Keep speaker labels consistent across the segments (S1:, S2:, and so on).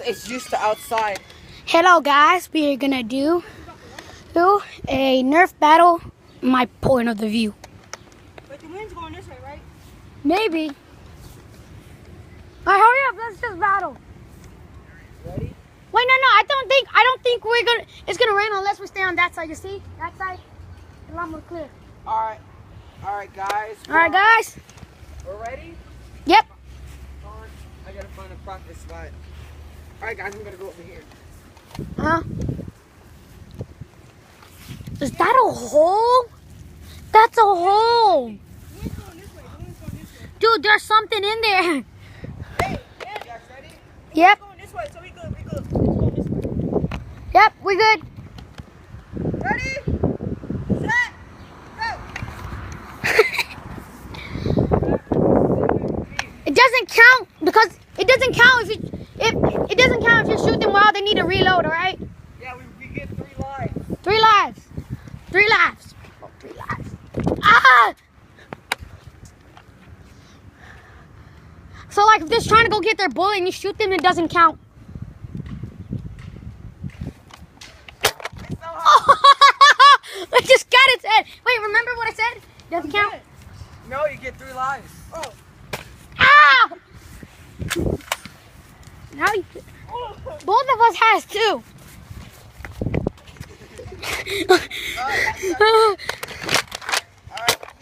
S1: it's used to outside.
S2: Hello guys, we are gonna do a Nerf battle. My point of the view.
S3: But the wind's going this way, right?
S2: Maybe. Alright, hurry up. Let's just battle.
S1: Ready?
S2: Wait, no. I don't think we're gonna. It's gonna rain unless we stay on that side. You see, that side, a lot more clear.
S1: All right, guys.
S2: All right, guys.
S1: We're ready.
S2: Yep.
S1: I gotta find a practice spot. All right, guys, I'm gonna go over here.
S2: Huh? Is that a hole? That's a hole.
S3: The wind's going this way. The wind's going this way.
S2: Dude, there's something in there.
S3: Hey,
S1: You guys ready?
S2: Yep.
S3: it's going this way, so we good. We good. It's going this way.
S2: Yep, we good.
S3: Ready? Set. Go.
S2: It doesn't count because it doesn't count if it doesn't count if you shoot them while they need to reload. All right.
S1: Yeah, we get 3 lives.
S2: 3 lives. 3 lives. Oh, 3 lives. Ah! So like if they're trying to go get their bullet and you shoot them, it doesn't count.
S1: It's so hot.
S2: I just got its head. Wait, remember what I said? Doesn't count.
S1: No, you get 3 lives.
S3: Oh.
S2: Ah! Now you, both of us has 2.
S1: All right,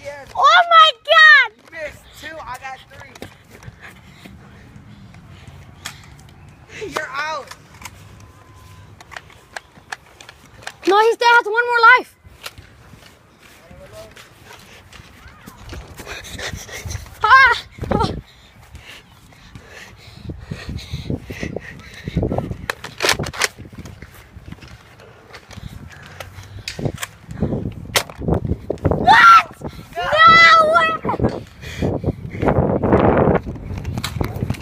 S1: yes.
S2: Oh my God!
S1: You missed 2. I got 3. You're out.
S2: No, he still has 1 more life. Ah! Oh. What? No!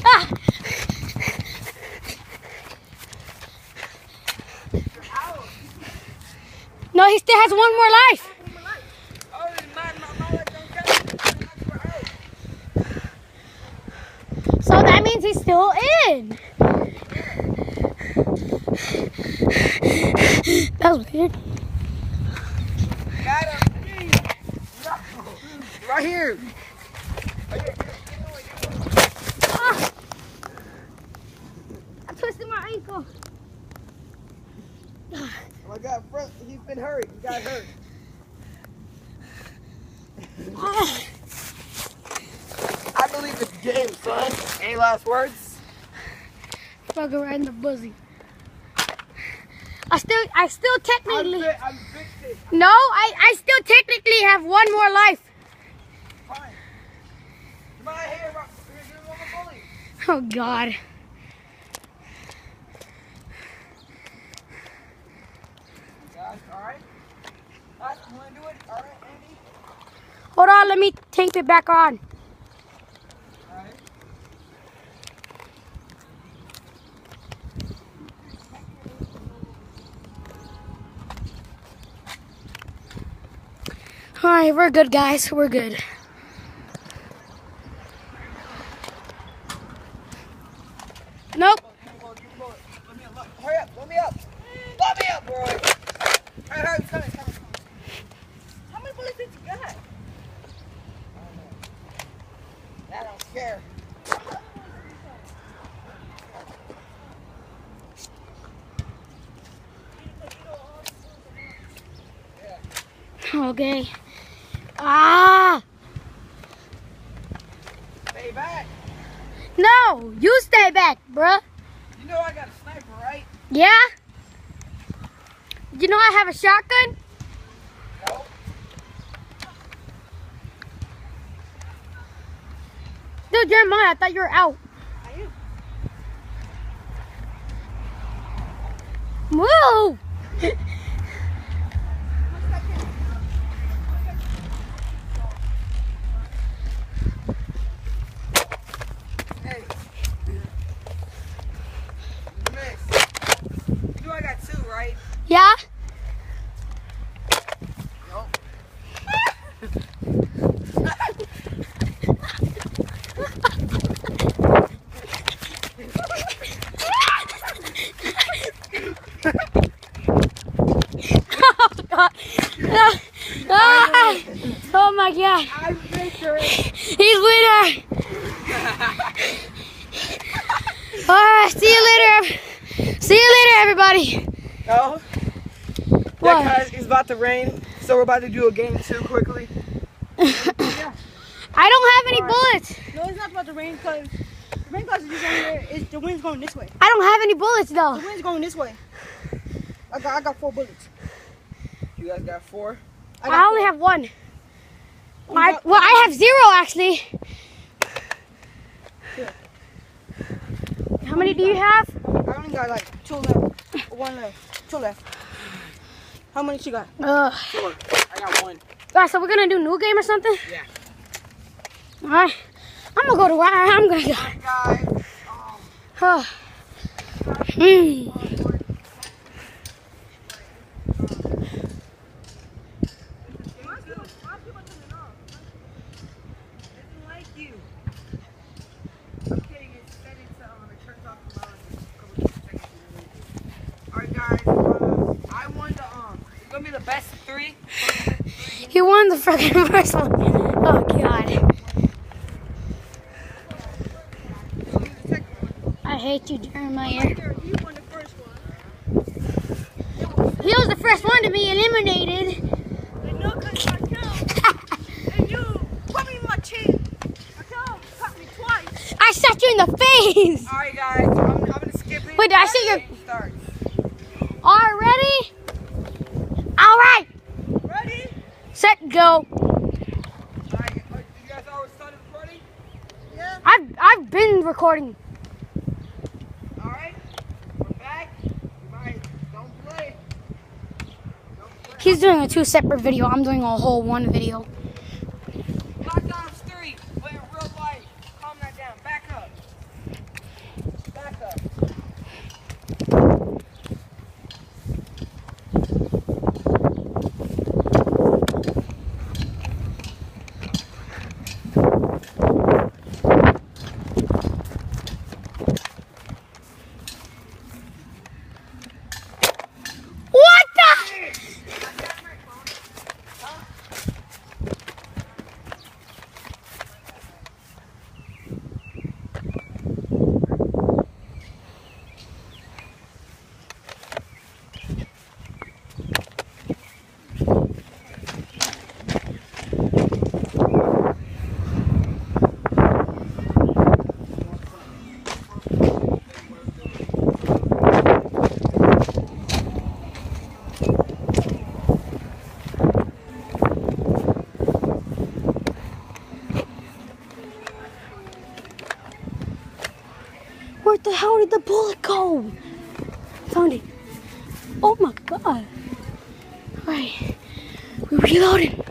S2: Ah! No, he still has 1 more life.
S1: Oh, my leg don't count.
S2: So that means he's still in. That was weird.
S1: Got him. No. Right here.
S2: Ah! I twisted my ankle.
S1: Oh my God, bro, he's been hurt. He got hurt.
S2: Ah!
S1: I believe it's game, son. Any last words?
S2: Fucking right in the pussy. I still technically.
S1: I'm fixed.
S2: No, I still technically have 1 more life.
S1: Fine. Come on here, bro. You're a bully.
S2: Oh God.
S1: Guys, all right. Guys, you want to do it? All right, Andy.
S2: Hold on, let me tape it back on.
S1: All right.
S2: All right, we're good, guys. We're good. Nope.
S1: Let me up. Hurry up. Let me up. Let me up, bro. Hurry, come on.
S3: How many bullets did you got?
S1: I don't care.
S2: Okay. Ah!
S1: Stay back.
S2: No, you stay back, bruh.
S1: You know I got a sniper, right?
S2: Yeah? You know I have a shotgun?
S1: No.
S2: Dude, Jeremiah, I thought you were out.
S3: I am.
S2: Move!
S1: Hey. You missed. You know I got 2, right?
S2: Yeah?
S1: Nope.
S2: Alright, see you later. See you later, everybody.
S1: Oh.
S2: What?
S1: Yeah, guys, it's about to rain, so we're about to do a game 2 quickly.
S2: I don't have any bullets.
S3: No, it's not about the rain because the rain clouds is just over there. The wind's going this way.
S2: I don't have any bullets though.
S3: The wind's going this way. I got 4 bullets.
S1: You guys got 4?
S2: I only have 1. I have 0 actually.
S3: Here.
S2: How many do you have?
S3: I only got like 2 left. 1 left. 2 left. How many you got?
S1: 4. I got 1.
S2: Alright, so we're gonna do a new game or something?
S1: Yeah.
S2: Alright. I'm gonna go to where I'm gonna go.
S1: Guys.
S2: Oh. Mm.
S1: Alright guys, I won the it's gonna be the best of 3.
S2: He won the freaking first one. Oh god. I hate you, Jeremiah.
S3: You won the first one.
S2: He was the first one to be eliminated.
S3: No, because I killed. And you put me in my chin. I killed. Cut me twice.
S2: I shot you in the face.
S1: Alright guys, I'm gonna skip it.
S2: Wait, did I see your...
S1: Start.
S2: Alright, ready? Alright.
S3: Ready?
S2: Set, go.
S1: Alright, you guys always started recording?
S3: Yeah.
S2: I've been recording.
S1: Alright, we're back. Everybody, don't play.
S2: He's doing a 2 separate video. I'm doing a whole 1 video.
S1: Black Ops 3, but in real life. Calm that down. Back up. Back up.
S2: What the? Where the hell did the bullet go? Found it. Oh my god. Alright. We're reloading.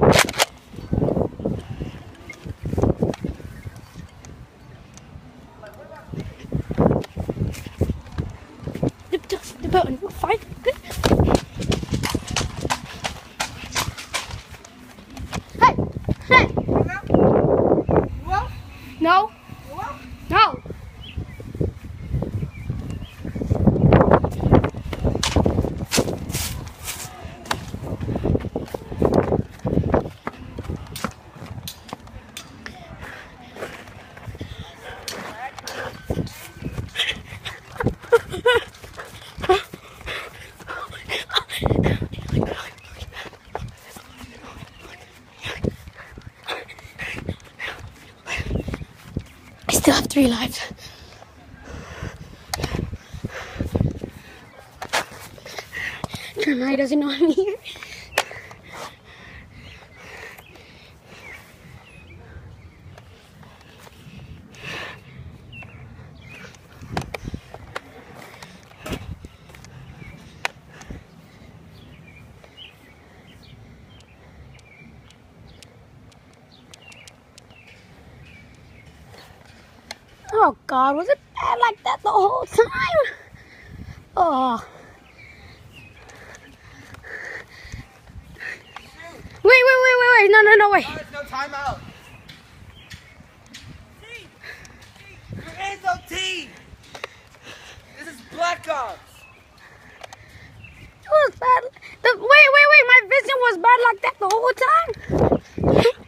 S2: The button. Fight. Hey! Hey!
S1: Well,
S2: No!
S1: well.
S2: No! I still have 3 lives. Jeremiah doesn't know I'm here. Oh God, was it bad like that the whole time? Oh. Wait. No, wait.
S1: There's no timeout. T. There is no T. This is Black Ops.
S2: It was bad. Wait. My vision was bad like that the whole time?